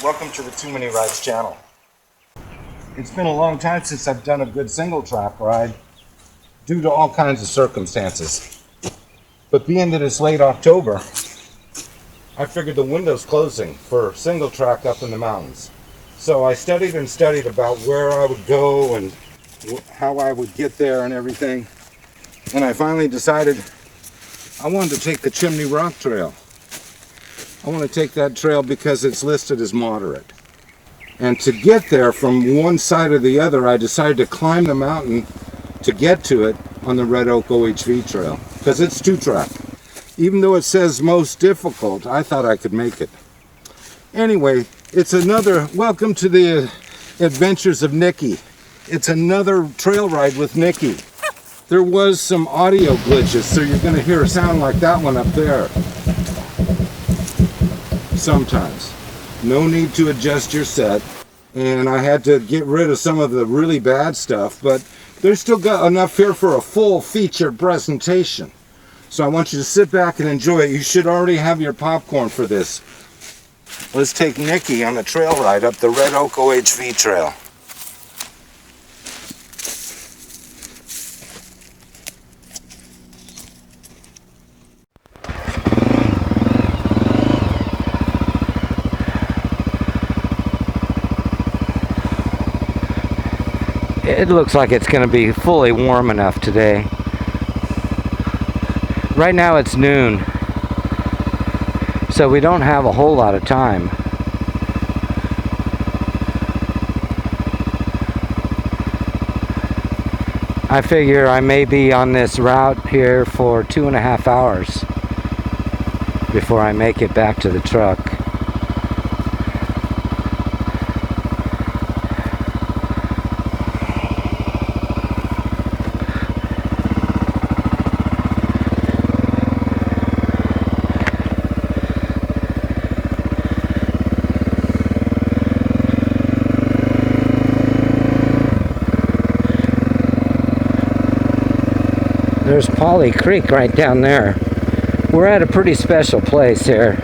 Welcome to the Too Many Rides channel. It's been a long time since I've done a good single track ride due to all kinds of circumstances. But being that it's late October, I figured the window's closing for single track up in the mountains. So I studied and studied about where I would go and how I would get there and everything. And I finally decided I wanted to take the Chimney Rock Trail. I want to take that trail because it's listed as moderate. And to get there from one side or the other, I decided to climb the mountain to get to it on the Red Oak OHV Trail, because it's 2-track. Even though it says most difficult, I thought I could make it. Anyway, it's another, welcome to the adventures of Nicky. It's another trail ride with Nicky. There was some audio glitches, so you're going to hear a sound like that one up there. Sometimes. No need to adjust your set. And I had to get rid of some of the really bad stuff, but there's still got enough here for a full featured presentation. So I want you to sit back and enjoy it. You should already have your popcorn for this. Let's take Nicky on a trail ride up the Red Oak OHV Trail. It looks like it's going to be fully warm enough today. Right now it's noon, so we don't have a whole lot of time. I figure I may be on this route here for 2.5 hours before I make it back to the truck. There's Polly Creek right down there. We're at a pretty special place here.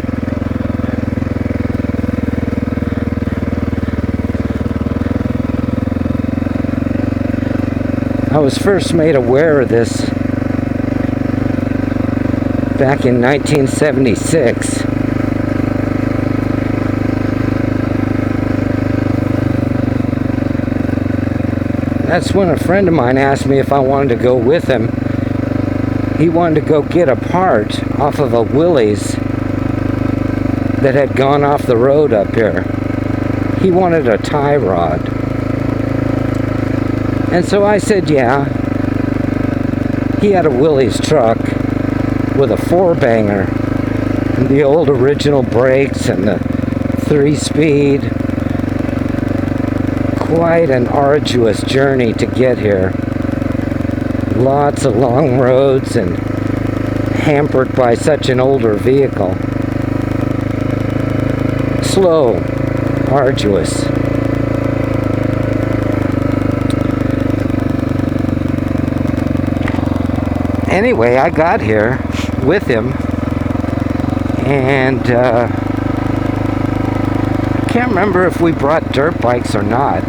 I was first made aware of this back in 1976. That's when a friend of mine asked me if I wanted to go with him. He wanted to go get a part off of a Willys that had gone off the road up here. He wanted a tie rod. And so I said, yeah. He had a Willys truck with a 4-banger and the old original brakes and the 3-speed. Quite an arduous journey to get here. Lots of long roads and hampered by such an older vehicle. Slow, arduous. Anyway, I got here with him and I can't remember if we brought dirt bikes or not.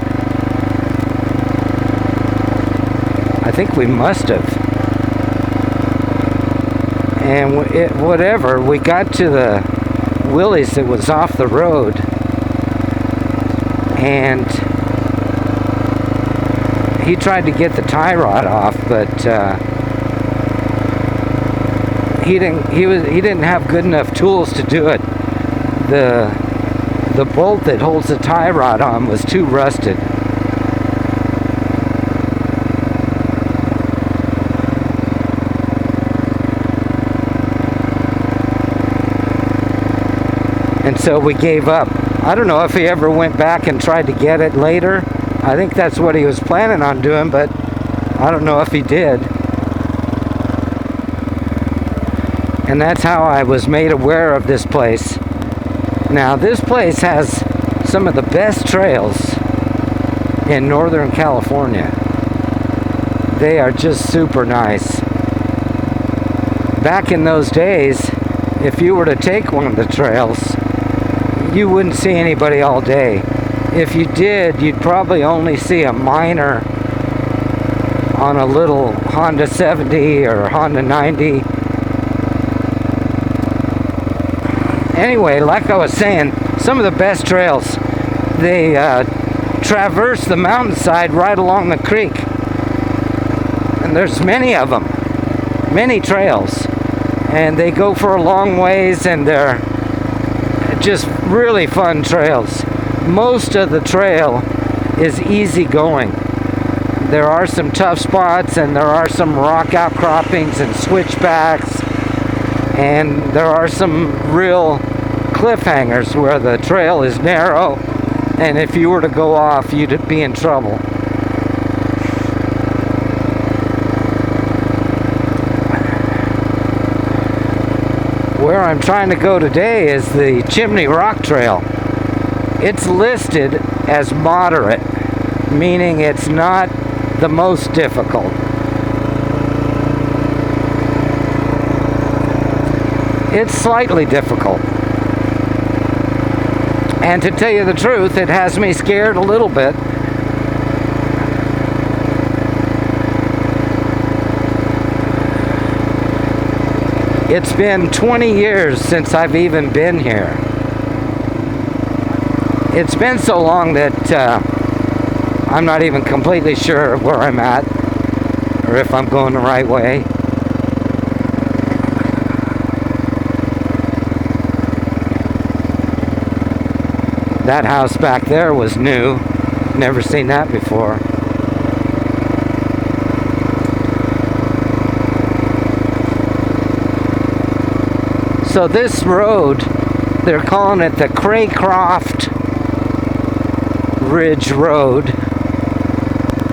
I think we must have. And whatever, we got to the Willys that was off the road, and he tried to get the tie rod off, but he didn't have good enough tools to do it. The bolt that holds the tie rod on was too rusted. And so we gave up. I don't know if he ever went back and tried to get it later. I think that's what he was planning on doing, but I don't know if he did. And that's how I was made aware of this place. Now, this place has some of the best trails in Northern California. They are just super nice. Back in those days, if you were to take one of the trails, you wouldn't see anybody all day. If you did, you'd probably only see a miner on a little Honda 70 or Honda 90. Anyway, like I was saying, some of the best trails, they traverse the mountainside right along the creek. And there's many of them, many trails. And they go for a long ways, and they're just really fun trails. Most of the trail is easy going. There are some tough spots, and there are some rock outcroppings and switchbacks, and there are some real cliffhangers where the trail is narrow, and if you were to go off, you'd be in trouble. Where I'm trying to go today is the Chimney Rock Trail. It's listed as moderate, meaning it's not the most difficult. It's slightly difficult. And to tell you the truth, it has me scared a little bit. It's been 20 years since I've even been here. It's been so long that I'm not even completely sure where I'm at or if I'm going the right way. That house back there was new. Never seen that before. So this road, they're calling it the Craycroft Ridge Road,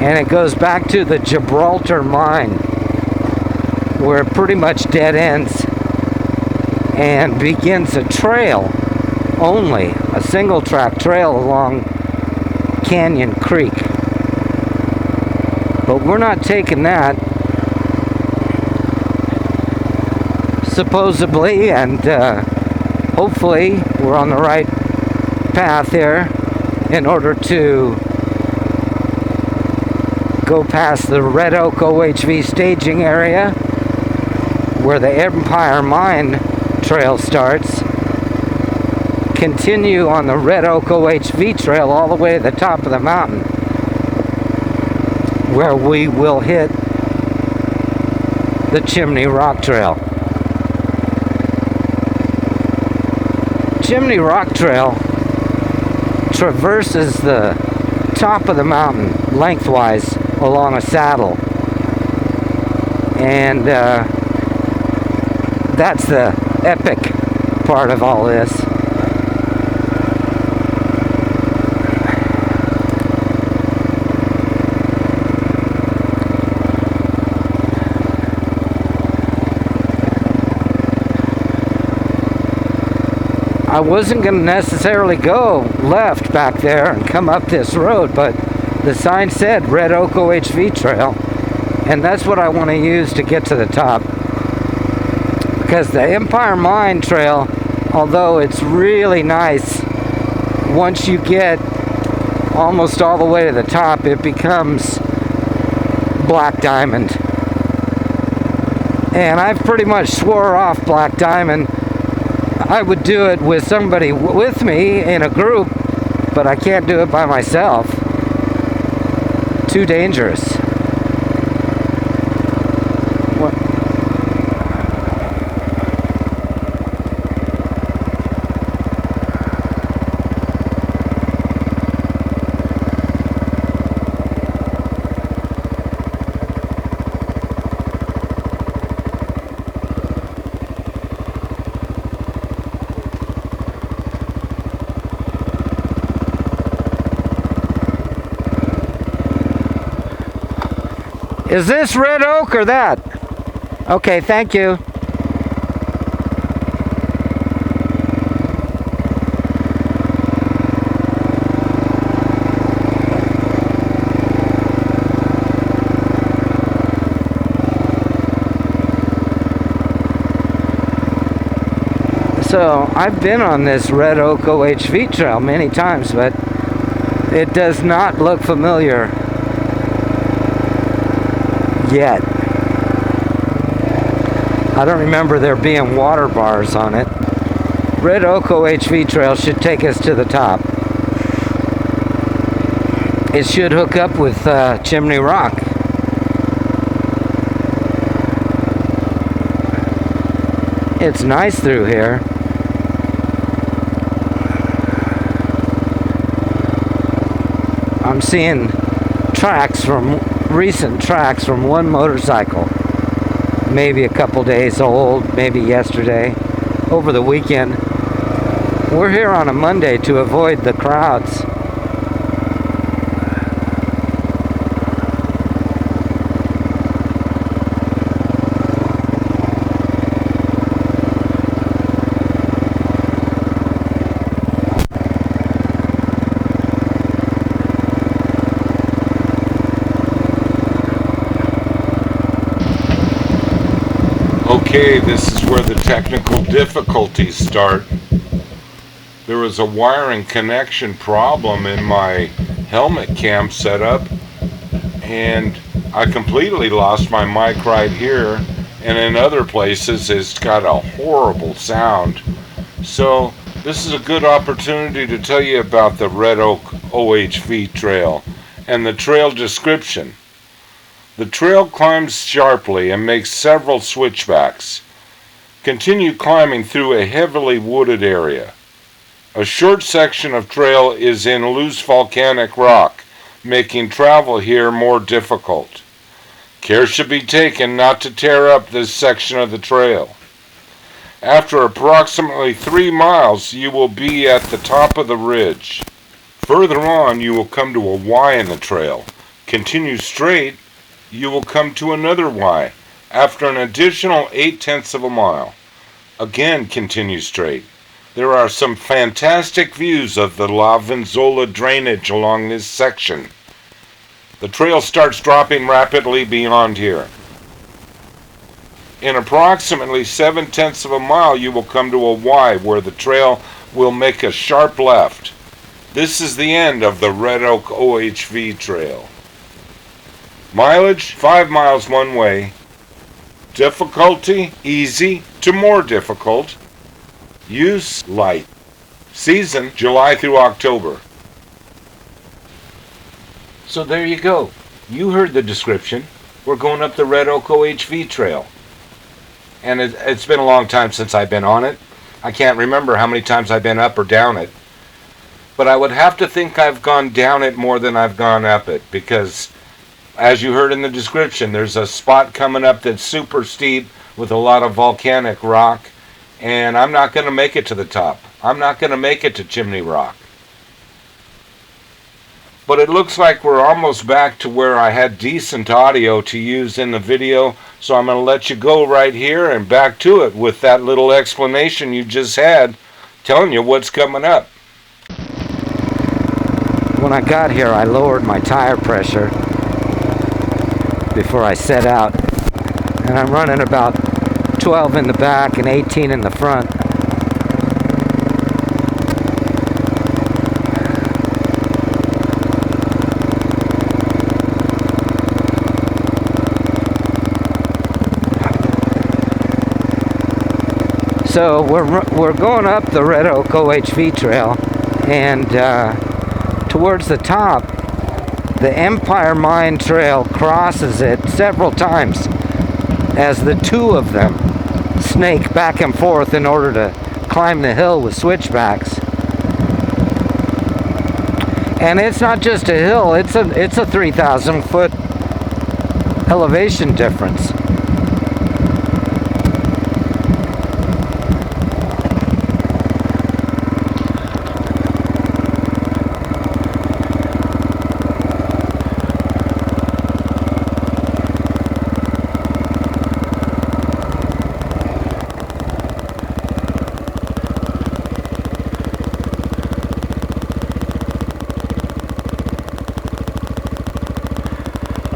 and it goes back to the Gibraltar mine, where it pretty much dead ends and begins a trail only, a single track trail along Canyon Creek. But we're not taking that, supposedly, and hopefully we're on the right path here in order to go past the Red Oak OHV staging area where the Empire Mine Trail starts, continue on the Red Oak OHV Trail all the way to the top of the mountain, where we will hit the Chimney Rock Trail. Chimney Rock Trail traverses the top of the mountain lengthwise along a saddle, and that's the epic part of all this. I wasn't going to necessarily go left back there and come up this road, but the sign said Red Oak OHV Trail, and that's what I want to use to get to the top. Because the Empire Mine Trail, although it's really nice, once you get almost all the way to the top, it becomes Black Diamond. And I've pretty much swore off Black Diamond. I would do it with somebody with me in a group, but I can't do it by myself. Too dangerous. What? Is this Red Oak or that? Okay, thank you. So I've been on this Red Oak OHV trail many times, but it does not look familiar yet. I don't remember there being water bars on it. Red Oak OHV trail should take us to the top. It should hook up with Chimney Rock. It's nice through here. I'm seeing recent tracks from one motorcycle. Maybe a couple days old, maybe yesterday, over the weekend. We're here on a Monday to avoid the crowds. Okay, this is where the technical difficulties start. There was a wiring connection problem in my helmet cam setup, and I completely lost my mic right here, and in other places it's got a horrible sound. So this is a good opportunity to tell you about the Red Oak OHV trail and the trail description. The trail climbs sharply and makes several switchbacks. Continue climbing through a heavily wooded area. A short section of trail is in loose volcanic rock, making travel here more difficult. Care should be taken not to tear up this section of the trail. After approximately 3 miles, you will be at the top of the ridge. Further on, you will come to a Y in the trail. Continue straight, you will come to another Y after an additional 0.8 of a mile. Again, continue straight. There are some fantastic views of the La Venzola drainage along this section. The trail starts dropping rapidly beyond here. In approximately 0.7 of a mile, you will come to a Y where the trail will make a sharp left. This is the end of the Red Oak OHV trail. Mileage, 5 miles one way. Difficulty, easy to more difficult. Use, light. Season, July through October. So there you go. You heard the description. We're going up the Red Oak OHV trail. And it's been a long time since I've been on it. I can't remember how many times I've been up or down it. But I would have to think I've gone down it more than I've gone up it, because as you heard in the description, there's a spot coming up that's super steep with a lot of volcanic rock, and I'm not going to make it to the top. I'm not going to make it to Chimney Rock. But it looks like we're almost back to where I had decent audio to use in the video, so I'm going to let you go right here and back to it with that little explanation you just had, telling you what's coming up. When I got here, I lowered my tire pressure before I set out, and I'm running about 12 in the back and 18 in the front. So we're going up the Red Oak OHV trail, and towards the top, the Empire Mine Trail crosses it several times as the two of them snake back and forth in order to climb the hill with switchbacks. And it's not just a hill, it's a 3,000 foot elevation difference.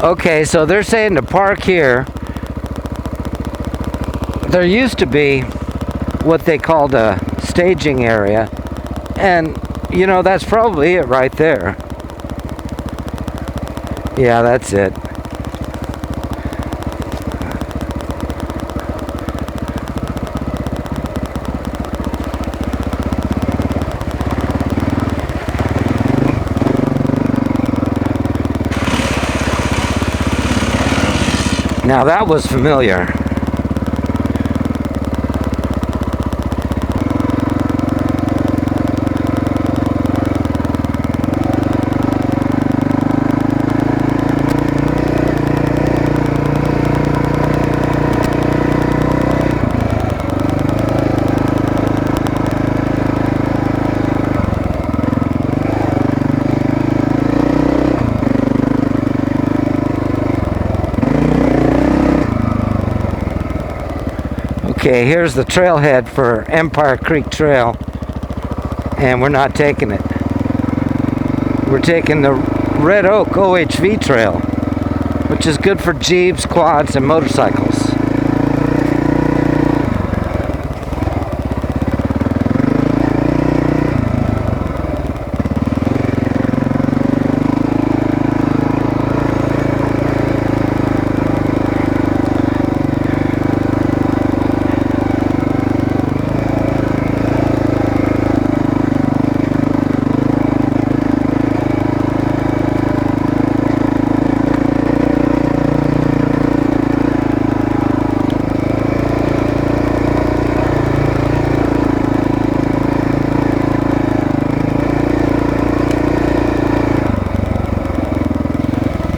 Okay, so they're saying to park here. There used to be what they called a staging area. And, you know, that's probably it right there. Yeah, that's it. Now that was familiar. Okay, here's the trailhead for Empire Creek Trail, and we're not taking it. We're taking the Red Oak OHV Trail, which is good for Jeeps, quads, and motorcycles.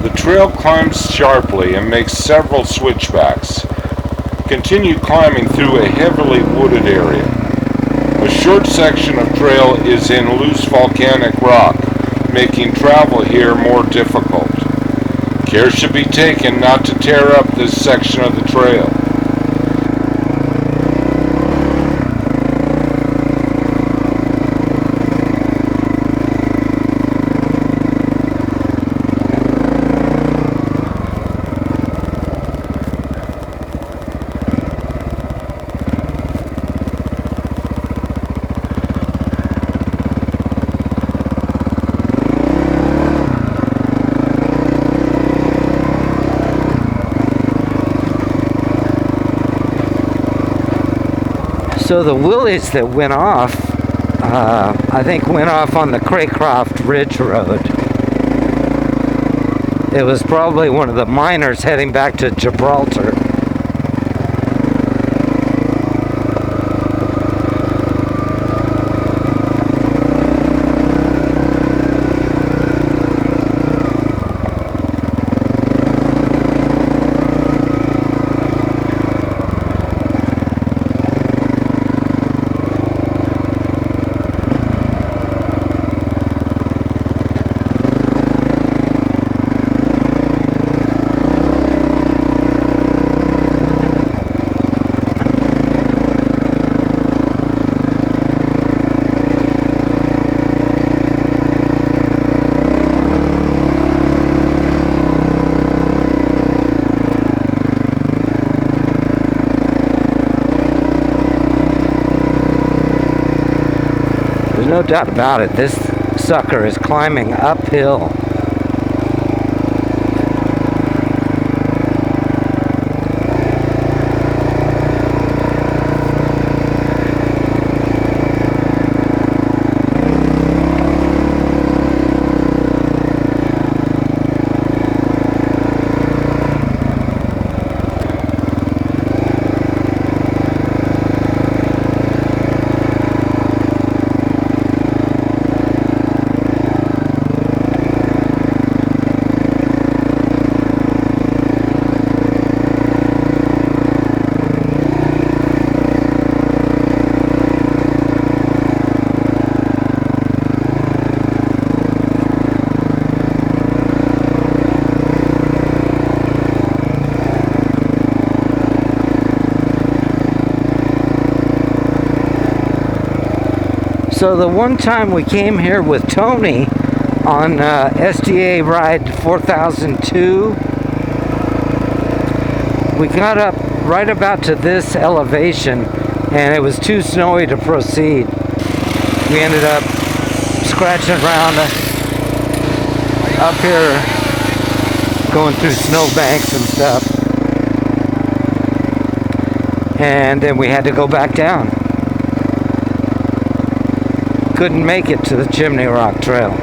The trail climbs sharply and makes several switchbacks. Continue climbing through a heavily wooded area. A short section of trail is in loose volcanic rock, making travel here more difficult. Care should be taken not to tear up this section of the trail. So the willies that went off, I think went off on the Craycroft Ridge Road. It was probably one of the miners heading back to Gibraltar. No doubt about it, this sucker is climbing uphill. So the one time we came here with Tony on SDA ride 4002, we got up right about to this elevation, and it was too snowy to proceed. We ended up scratching around up here, going through snowbanks and stuff, and then we had to go back down. Couldn't make it to the Chimney Rock Trail.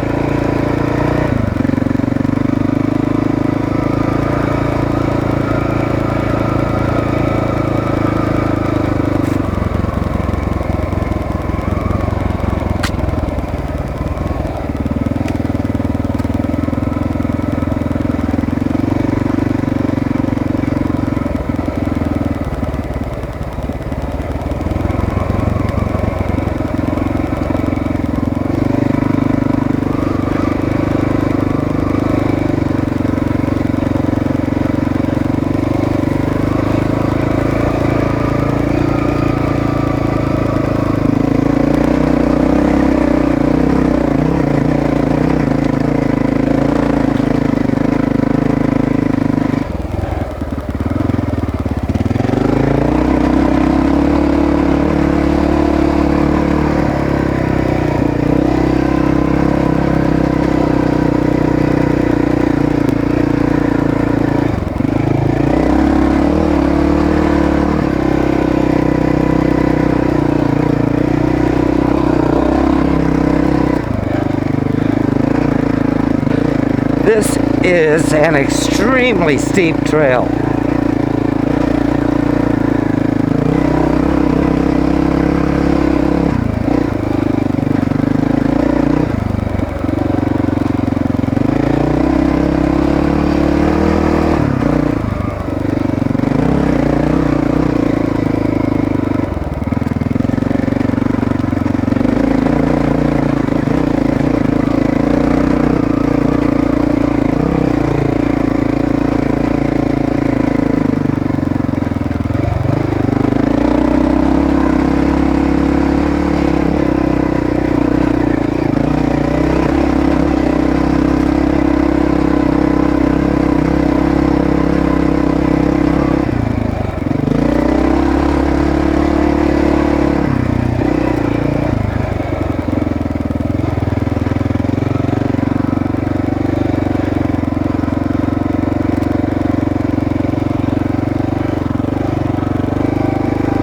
This is an extremely steep trail.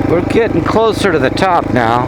We're getting closer to the top now.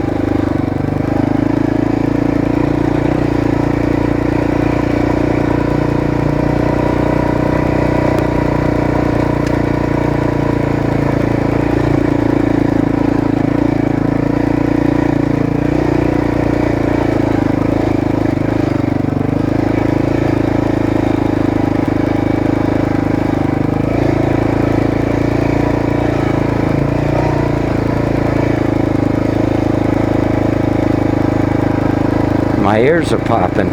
My ears are popping.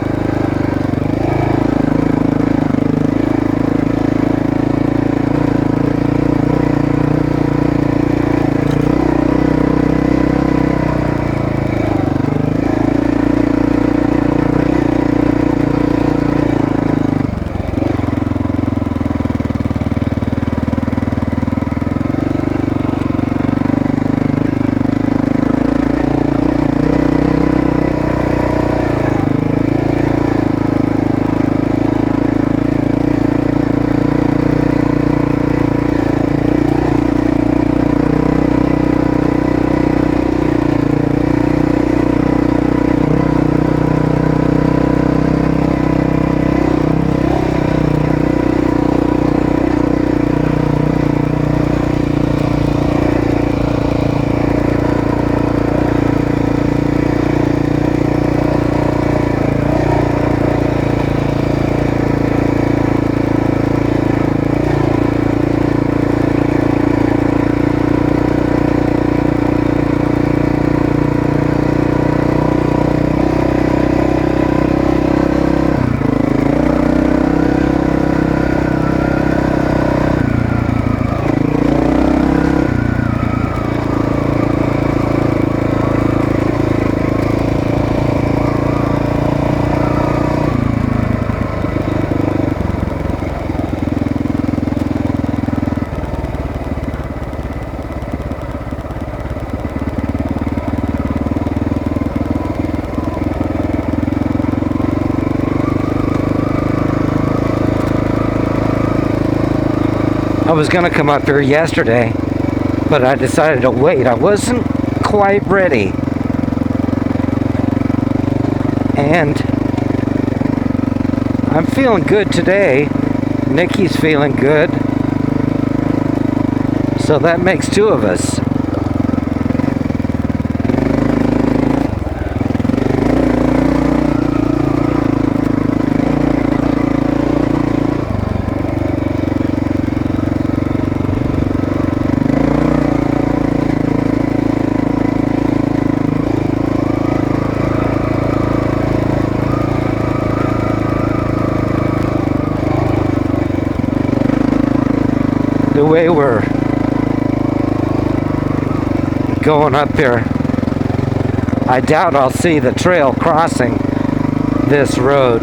was gonna come up here yesterday, but I decided to wait. I wasn't quite ready. And I'm feeling good today. Nicky's feeling good. So that makes two of us. The way we're going up here, I doubt I'll see the trail crossing this road.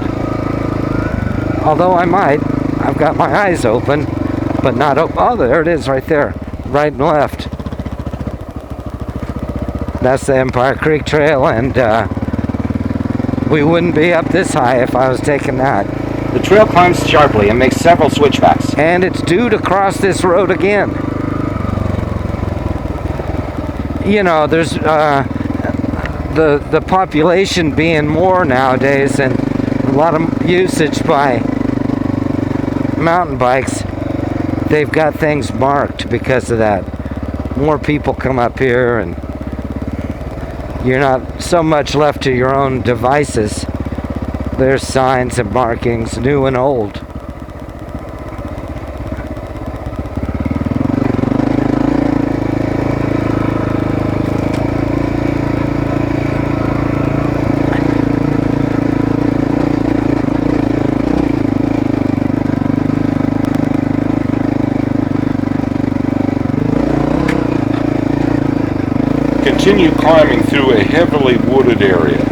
Although I might. I've got my eyes open, but not open. Oh, there it is right there, right and left. That's the Empire Creek Trail, and we wouldn't be up this high if I was taking that. The trail climbs sharply and makes several switchbacks. And it's due to cross this road again. You know, there's the population being more nowadays, and a lot of usage by mountain bikes. They've got things marked because of that. More people come up here, and you're not so much left to your own devices. There's signs and markings, new and old. Continue climbing through a heavily wooded area.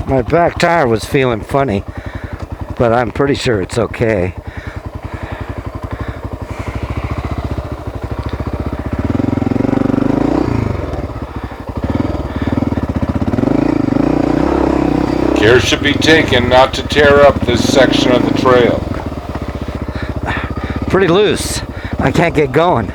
My back tire was feeling funny, but I'm pretty sure it's okay. Care should be taken not to tear up this section of the trail. Pretty loose. I can't get going.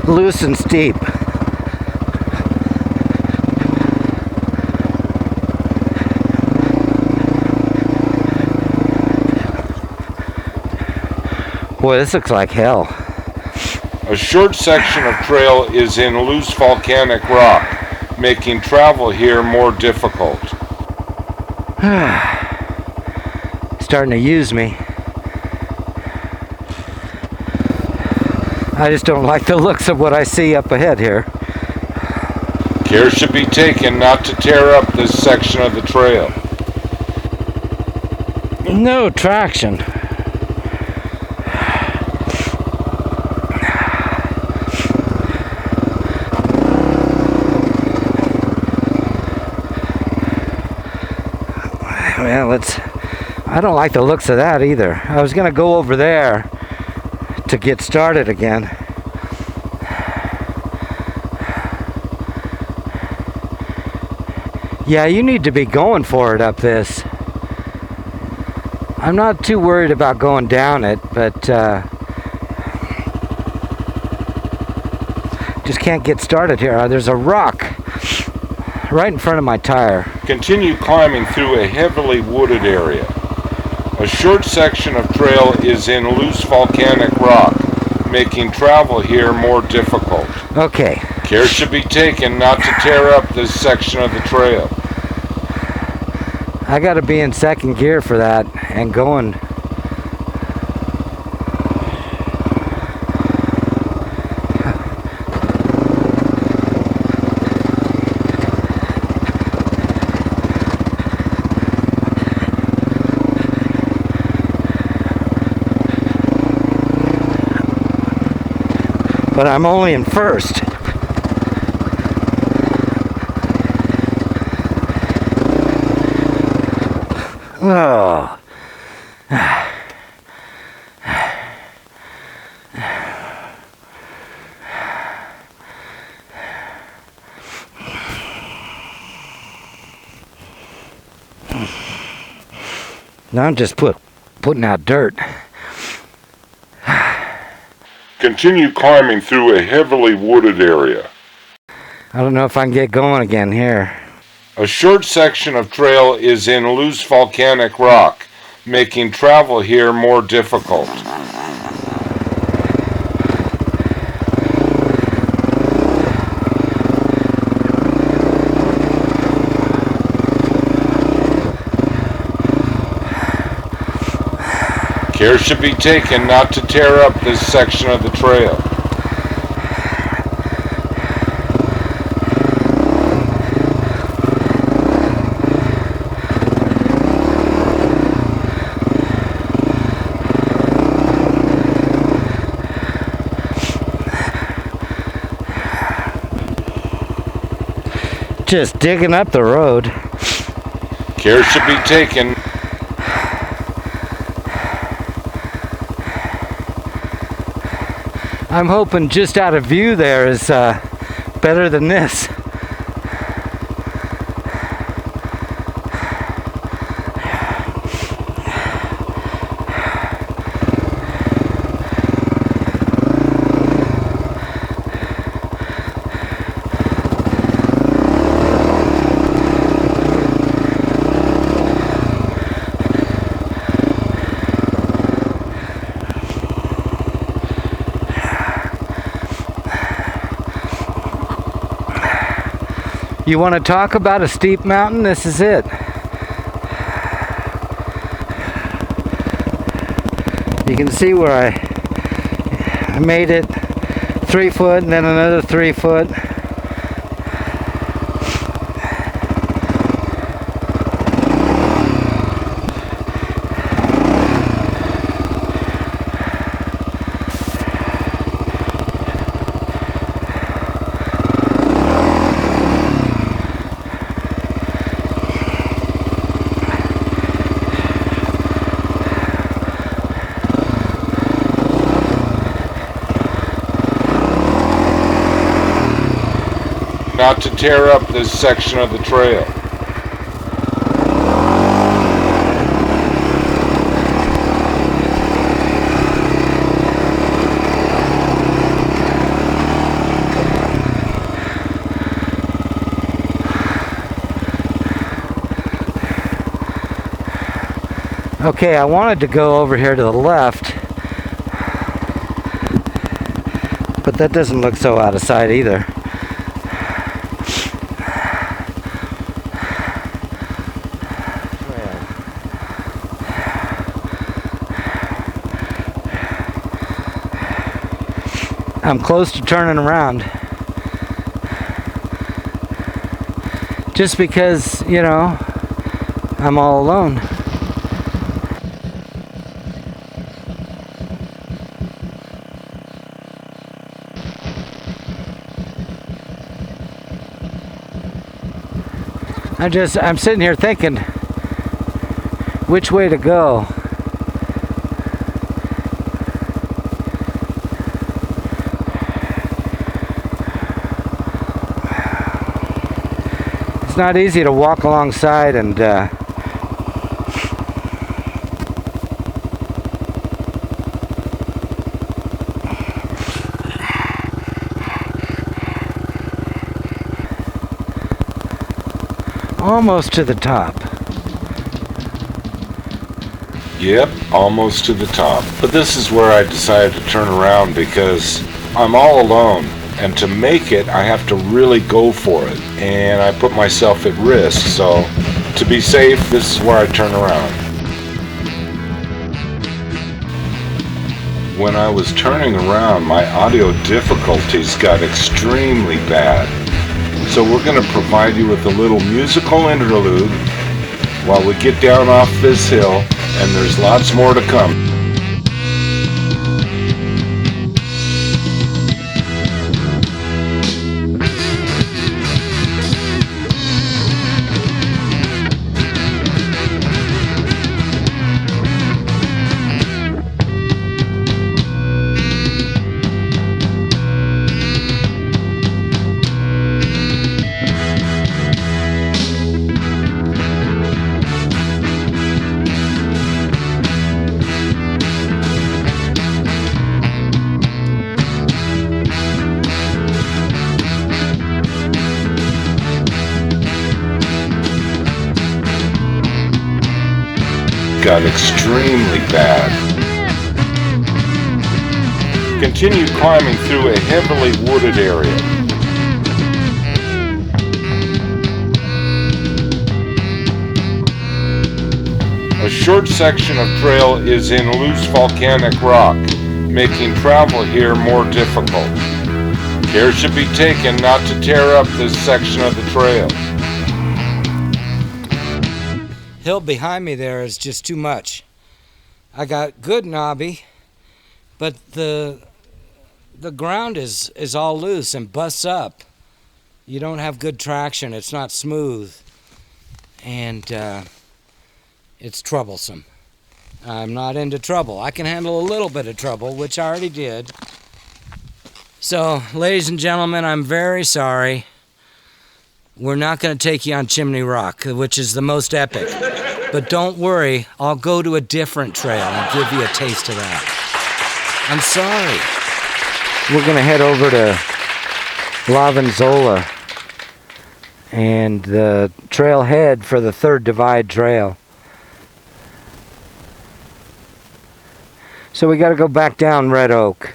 Loose and steep. Boy, this looks like hell. A short section of trail is in loose volcanic rock, making travel here more difficult. Starting to use me. I just don't like the looks of what I see up ahead here. Care should be taken not to tear up this section of the trail. No traction. Well, I don't like the looks of that either. I was gonna go over there to get started again. Yeah, you need to be going for it up this. I'm not too worried about going down it, but just can't get started here. There's a rock right in front of my tire. Continue climbing through a heavily wooded area. A short section of trail is in loose volcanic rock, making travel here more difficult. Okay. Care should be taken not to tear up this section of the trail. I gotta be in second gear for that and going. but I'm only in first. Oh. Now I'm just putting out dirt. Continue climbing through a heavily wooded area. I don't know if I can get going again here. A short section of trail is in loose volcanic rock, making travel here more difficult. Care should be taken not to tear up this section of the trail. Just digging up the road. Care should be taken. I'm hoping just out of view there is better than this. You want to talk about a steep mountain? This is it. You can see where I made it 3 foot and then another 3 foot. Not to tear up this section of the trail. Okay, I wanted to go over here to the left, but that doesn't look so out of sight either. I'm close to turning around. Just because, you know, I'm all alone. I'm sitting here thinking which way to go. It's not easy to walk alongside and almost to the top. Yep, almost to the top. But this is where I decided to turn around because I'm all alone. And to make it, I have to really go for it. And I put myself at risk. So to be safe, this is where I turn around. When I was turning around, my audio difficulties got extremely bad. So we're going to provide you with a little musical interlude while we get down off this hill, and there's lots more to come. got extremely bad. Continue climbing through a heavily wooded area. A short section of trail is in loose volcanic rock, making travel here more difficult. Care should be taken not to tear up this section of the trail. Hill behind me there is just too much. I got good knobby, but the ground is all loose and busts up. You don't have good traction. It's not smooth, and it's troublesome. I'm not into trouble. I can handle a little bit of trouble, which I already did. So, ladies and gentlemen, I'm very sorry. We're not going to take you on Chimney Rock, which is the most epic. But don't worry, I'll go to a different trail and give you a taste of that. I'm sorry. We're going to head over to Lavanzola and the trailhead for the Third Divide Trail. So we got to go back down Red Oak.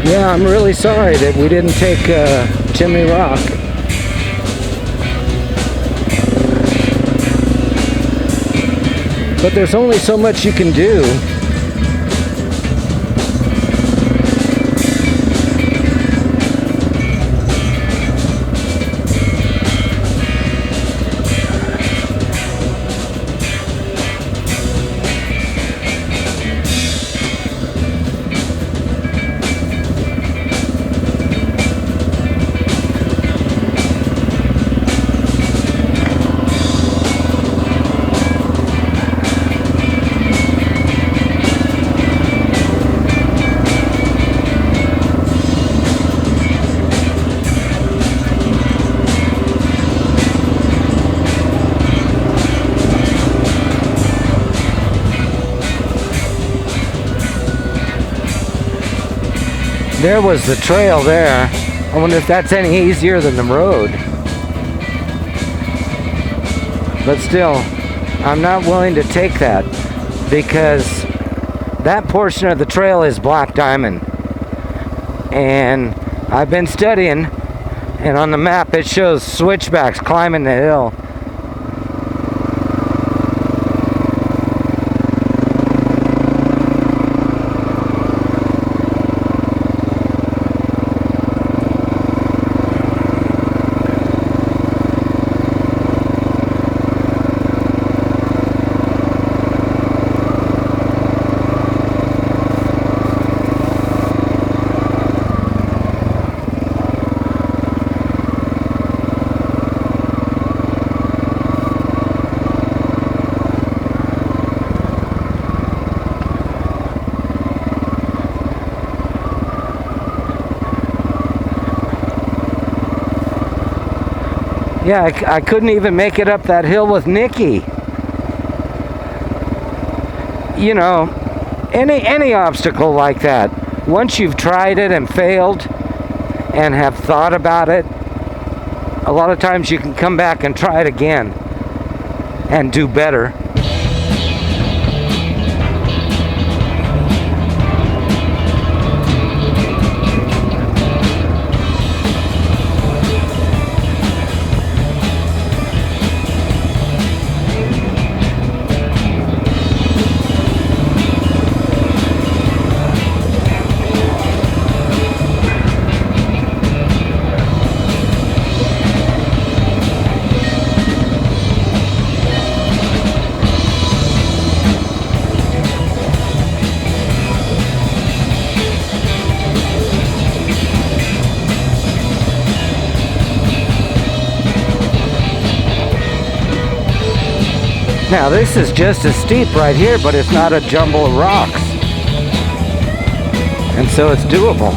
Yeah, I'm really sorry that we didn't take Chimney Rock. But there's only so much you can do. There was the trail there. I wonder if that's any easier than the road. But still, I'm not willing to take that because that portion of the trail is black diamond. And I've been studying, and on the map it shows switchbacks climbing the hill. Yeah, I couldn't even make it up that hill with Nicky. You know, any obstacle like that, once you've tried it and failed and have thought about it, a lot of times you can come back and try it again and do better. Now this is just as steep right here, but it's not a jumble of rocks. And so it's doable.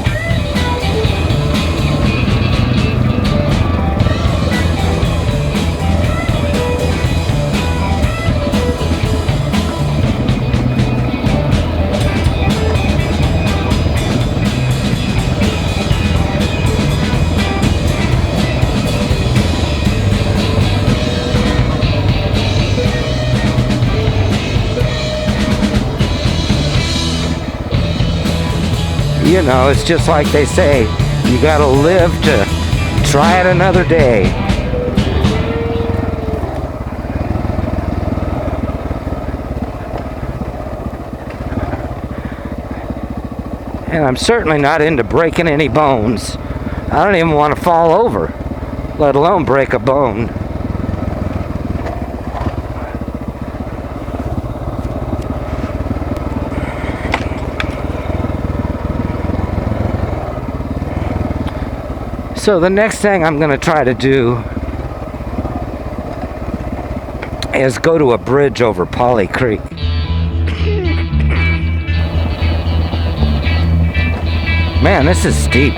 You know, it's just like they say, you gotta live to try it another day. And I'm certainly not into breaking any bones. I don't even want to fall over, let alone break a bone. So the next thing I'm going to try to do is go to a bridge over Polly Creek. Man, this is steep.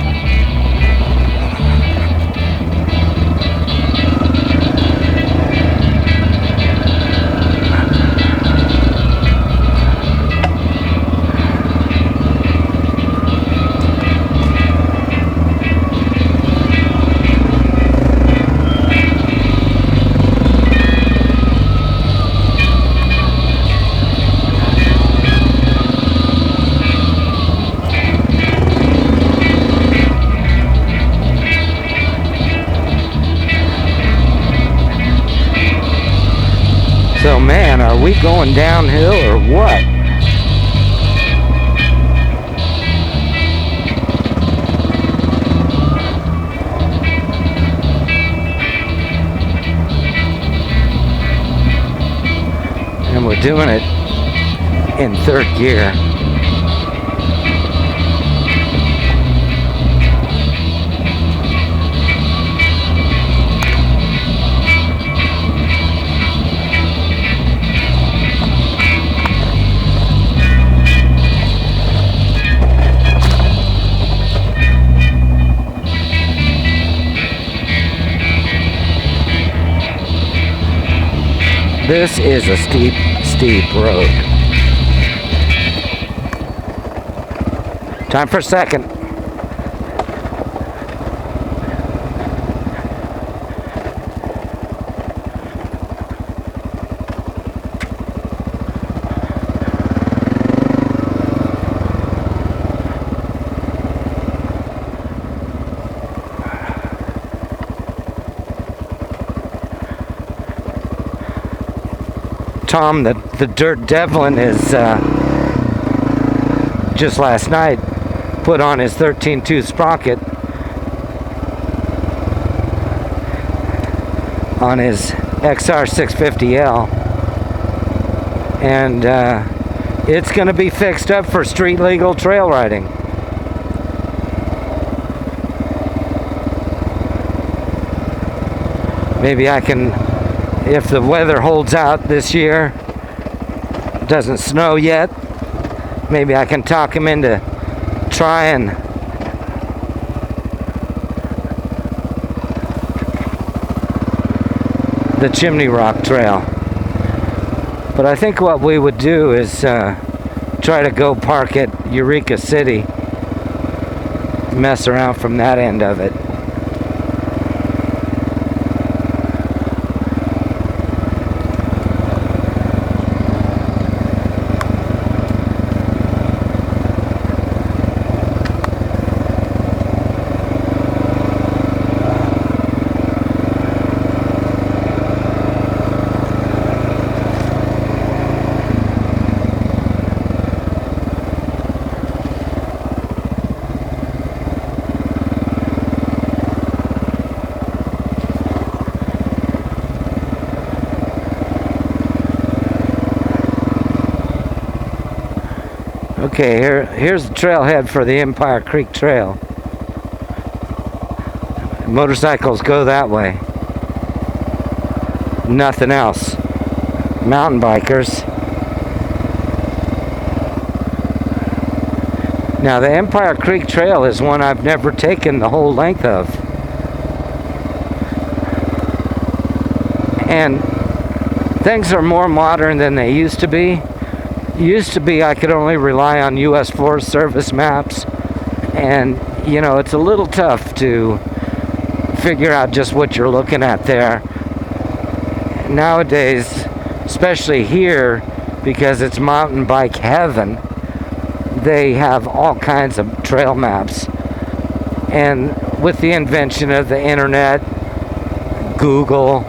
So man, are we going downhill or what? And we're doing it in third gear. This is a steep, steep road. Time for a second. Tom, the Dirt Devlin, is just last night put on his 13.2 sprocket on his xr600r, and it's going to be fixed up for street legal trail riding. Maybe I can, if the weather holds out this year, doesn't snow yet, maybe I can talk him into trying the Chimney Rock Trail. But I think what we would do is try to go park at Eureka City, mess around from that end of it. Okay, here's the trailhead for the Empire Creek Trail. Motorcycles go that way. Nothing else. mountain bikers. Now the Empire Creek Trail is one I've never taken the whole length of. And things are more modern than they used to be. Used to be I could only rely on US Forest Service maps, and you know, it's a little tough to figure out just what you're looking at there. Nowadays, especially here, because it's mountain bike heaven, they have all kinds of trail maps. And with the invention of the internet, Google,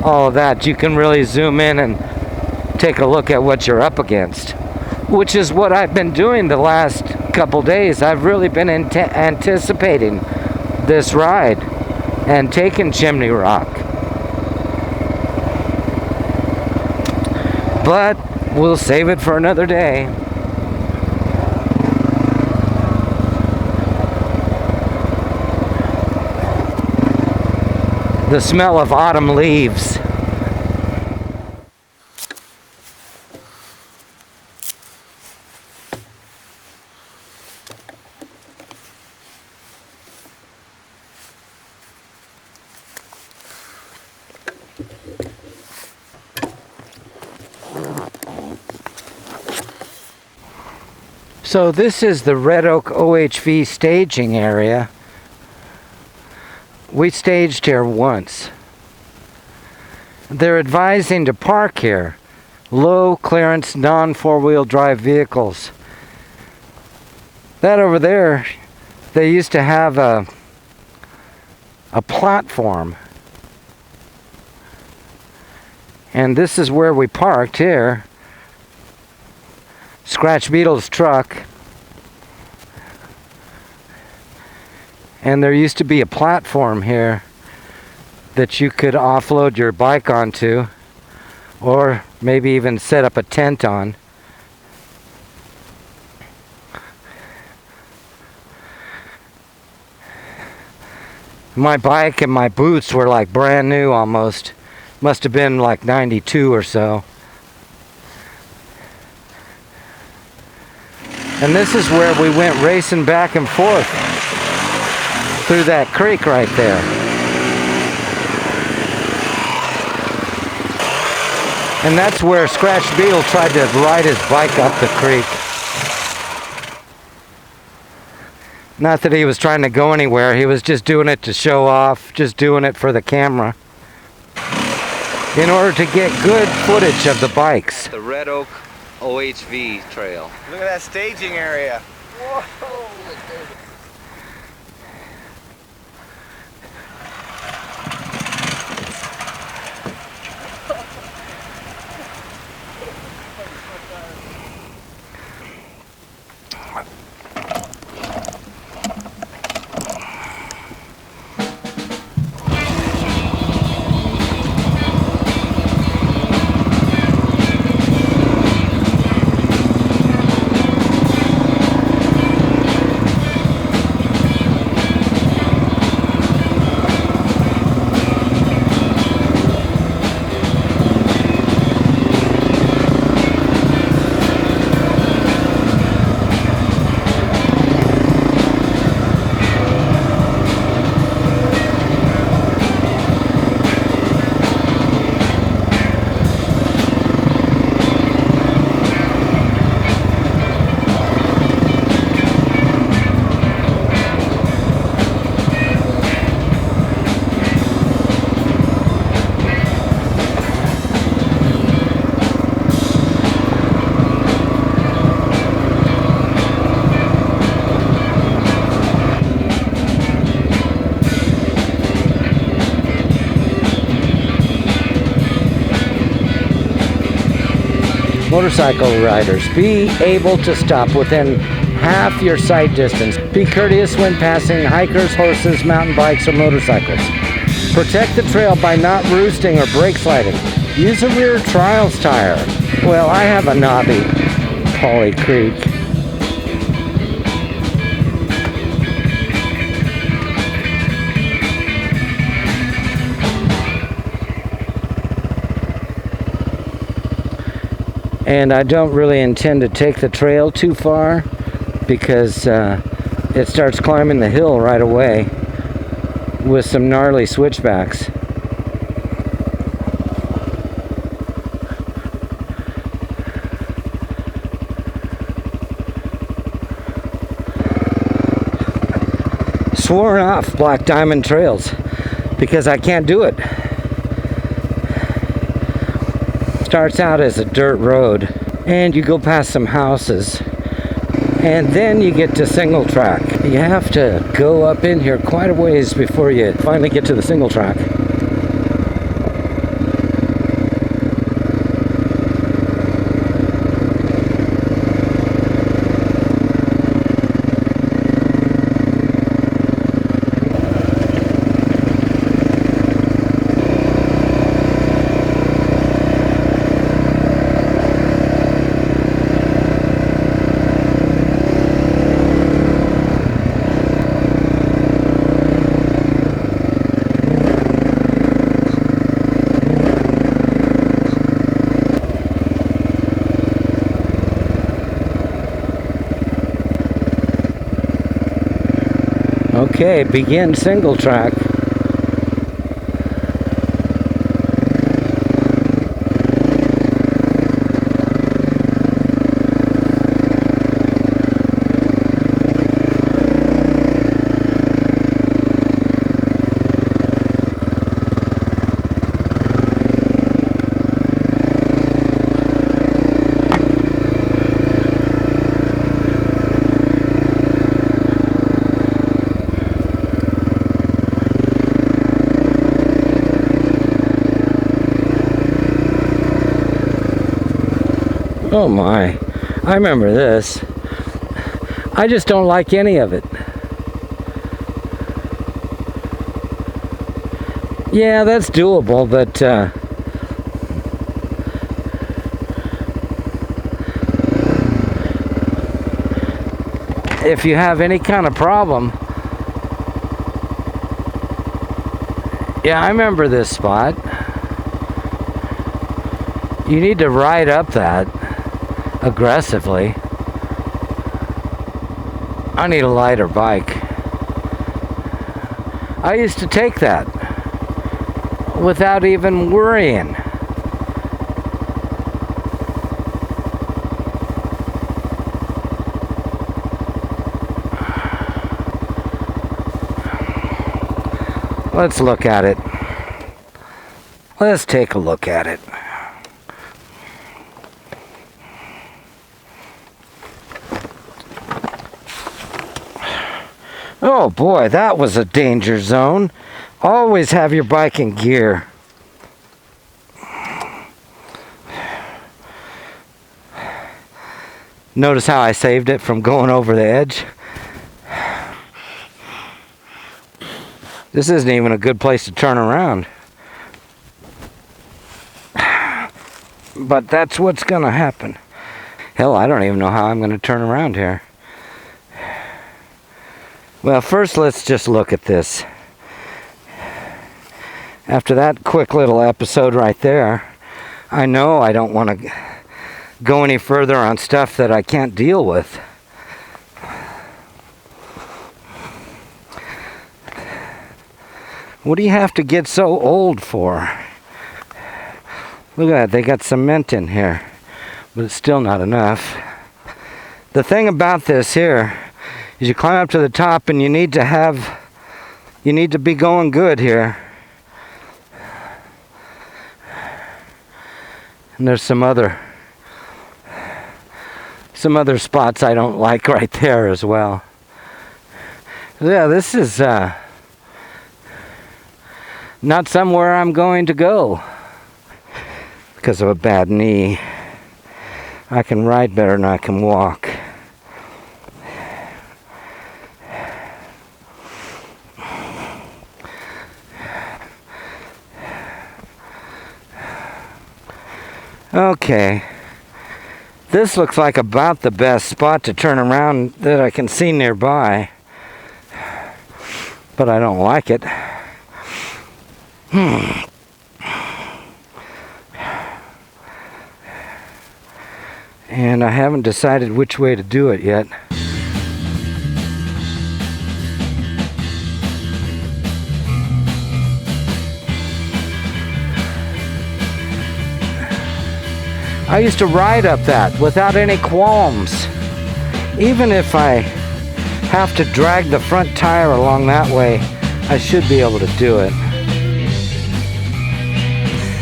all of that, you can really zoom in and take a look at what you're up against, which is what I've been doing the last couple days. I've really been anticipating this ride and taking Chimney Rock. But we'll save it for another day. The smell of autumn leaves. So this is the Red Oak OHV staging area. We staged here once. They're advising to park here. Low clearance, non-four-wheel drive vehicles. That over there, they used to have a platform. And this is where we parked here. Scratch Beetle's truck. And there used to be a platform here that you could offload your bike onto, or maybe even set up a tent on. My bike and my boots were like brand new almost. Must have been like 92 or so. And this is where we went racing back and forth through that creek right there. And that's where Scratch Beetle tried to ride his bike up the creek. Not that he was trying to go anywhere, he was just doing it to show off, just doing it for the camera, in order to get good footage of the bikes. The Red Oak OHV trail. Look at that staging area. Whoa. Motorcycle riders, be able to stop within half your sight distance. Be courteous when passing hikers, horses, mountain bikes, or motorcycles. Protect the trail by not roosting or brake sliding. Use a rear trials tire. Well, I have a knobby Polly Creek. And I don't really intend to take the trail too far because it starts climbing the hill right away with some gnarly switchbacks. Sworn off Black Diamond trails because I can't do it. Starts out as a dirt road and you go past some houses and then you get to single track. You have to go up in here quite a ways before you finally get to the single track. Okay, begin single track. Oh my, I remember this. I just don't like any of it. Yeah, that's doable, but if you have any kind of problem, yeah, I remember this spot. You need to ride up that aggressively. I need a lighter bike. I used to take that without even worrying. Let's look at it. Let's take a look at it. Oh boy, that was a danger zone. Always have your bike in gear. Notice how I saved it from going over the edge? This isn't even a good place to turn around. But that's what's gonna happen. Hell, I don't even know how I'm gonna turn around here. Well, first let's just look at this. After that quick little episode right there, I know I don't want to go any further on stuff that I can't deal with. What do you have to get so old for? Look at that, they got cement in here, but it's still not enough. The thing about this here is you climb up to the top and you need to be going good here. And there's some other spots I don't like right there as well. Yeah, this is not somewhere I'm going to go because of a bad knee. I can ride better than I can walk. Okay, this looks like about the best spot to turn around that I can see nearby, but I don't like it. and I haven't decided which way to do it yet. I used to ride up that without any qualms. Even if I have to drag the front tire along that way, I should be able to do it.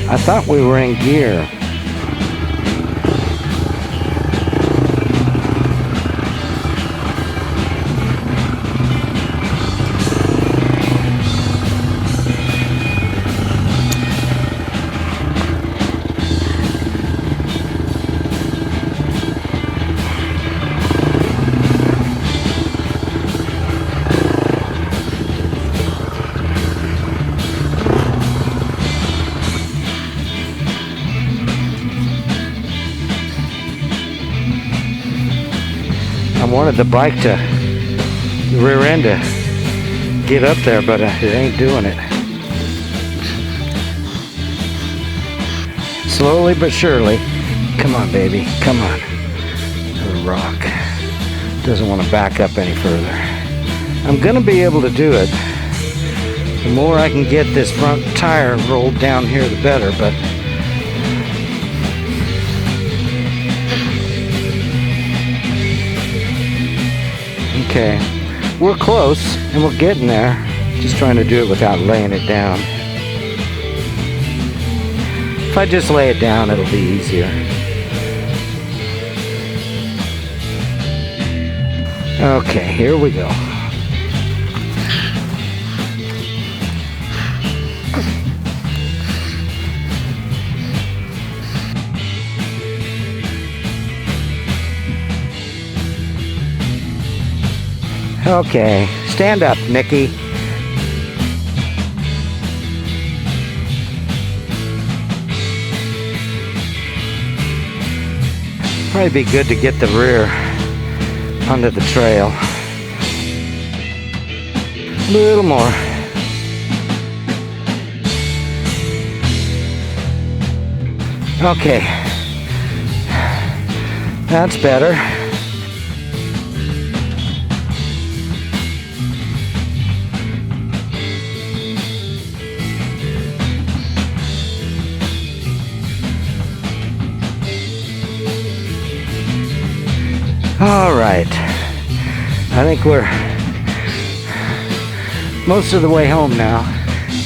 I thought we were in gear. I wanted the bike to, the rear end to get up there, but it ain't doing it. Slowly but surely. Come on, baby, come on. The rock doesn't want to back up any further. I'm gonna be able to do it. The more I can get this front tire rolled down here, the better, but okay, we're close and we're getting there. Just trying to do it without laying it down. If I just lay it down, it'll be easier. Okay, here we go. Okay, stand up, Nicky. Probably be good to get the rear onto the trail. A little more. Okay, that's better. All right, I think we're most of the way home now.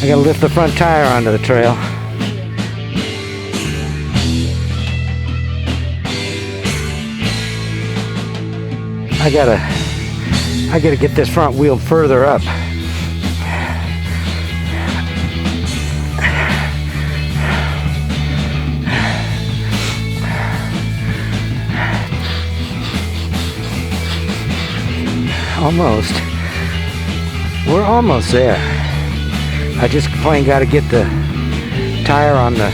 I gotta lift the front tire onto the trail. I gotta get this front wheel further up. Almost. We're almost there. I just plain got to get the tire on the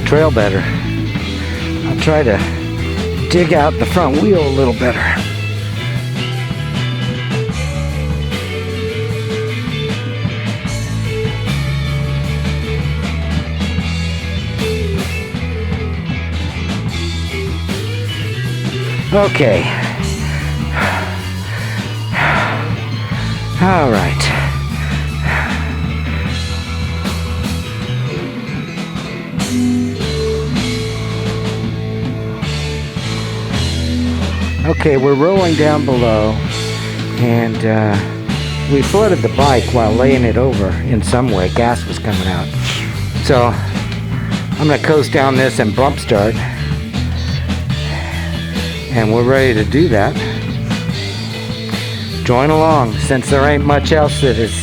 trail better. I'll try to dig out the front wheel a little better. Okay. All right. Okay, we're rolling down below, and we flooded the bike while laying it over in some way. Gas was coming out. So I'm gonna coast down this and bump start, and we're ready to do that. Join along, since there ain't much else that is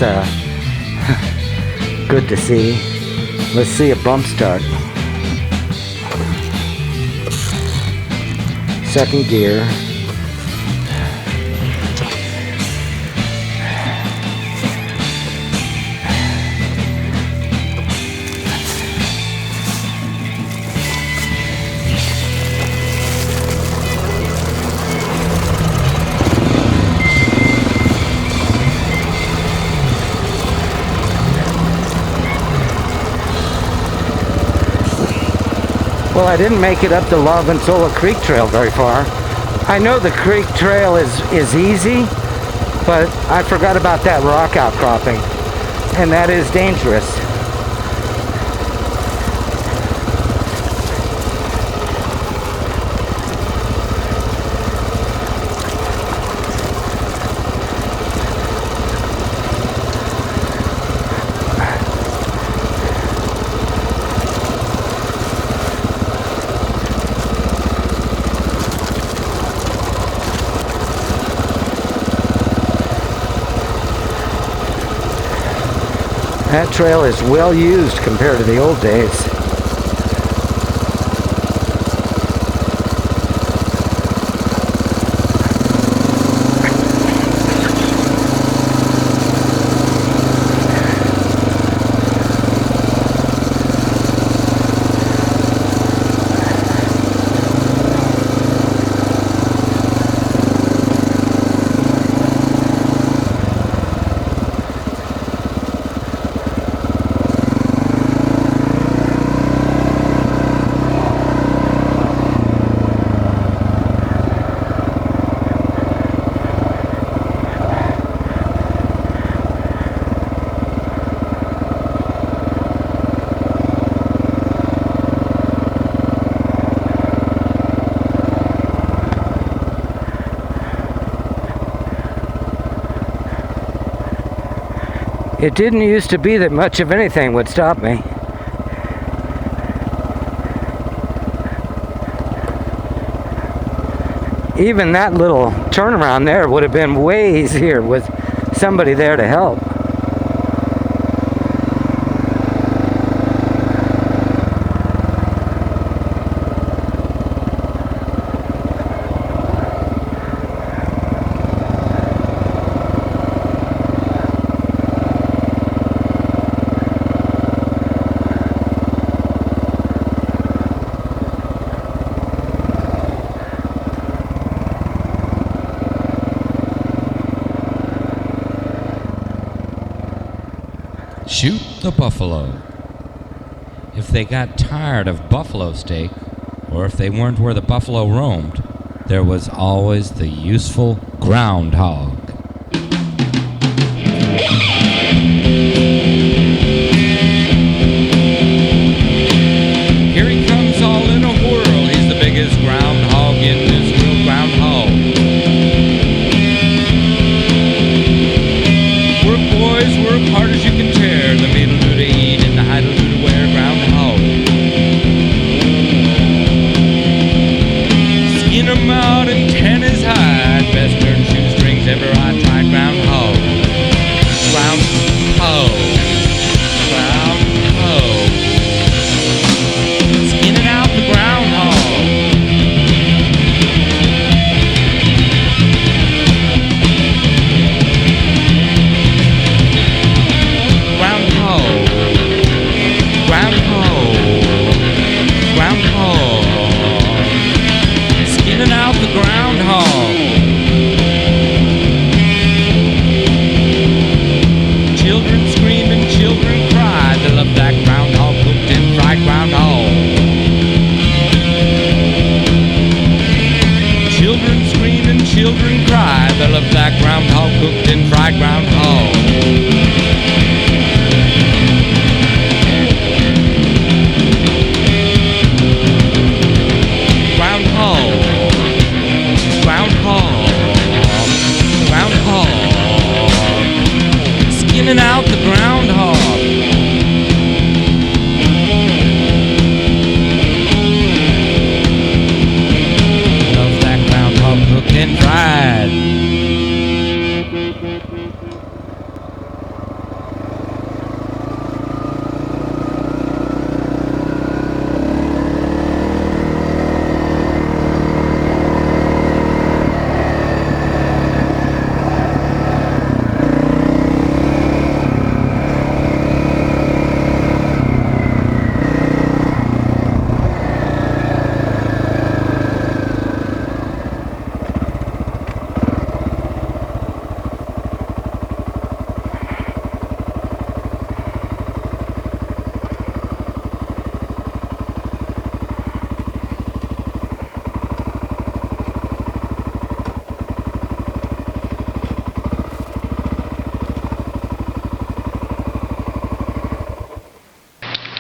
good to see. Let's see a bump start. Second gear. So I didn't make it up the Love and Sola Creek Trail very far. I know the creek trail is easy, but I forgot about that rock outcropping, and that is dangerous. That trail is well used compared to the old days. It didn't used to be that much of anything would stop me. Even that little turnaround there would have been way easier with somebody there to help. Shoot the buffalo. If they got tired of buffalo steak, or if they weren't where the buffalo roamed, there was always the useful groundhog. Here he comes all in a whirl. He's the biggest groundhog in this world, groundhog. Work, boys, work hard as you can tear. The middle do to eat and the high'll do to wear, groundhog. Skin 'em out and tan his hide. Best turn shoestrings ever I tried, groundhog. Groundhog. Groundhog. Skinning out the groundhog. Groundhog. Groundhog. Groundhog. Skinning out the groundhog. Children scream and children cry. They love that groundhog cooked and fried, groundhog. Children scream and children cry. They love that groundhog cooked and fried, groundhog. Groundhog. Groundhog. Groundhog. Skinning out the groundhog. Love that groundhog cooked and fried.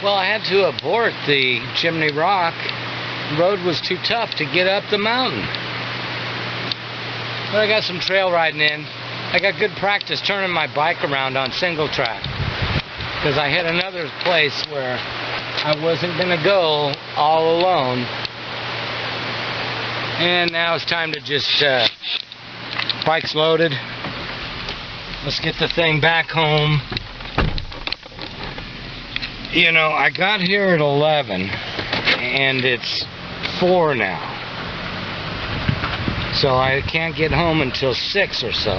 Well, I had to abort the Chimney Rock. The road was too tough to get up the mountain. But I got some trail riding in. I got good practice turning my bike around on single track, because I hit another place where I wasn't going to go all alone. And now it's time to just, bike's loaded. Let's get the thing back home. You know, I got here at 11 and it's 4 now. So I can't get home until 6 or so.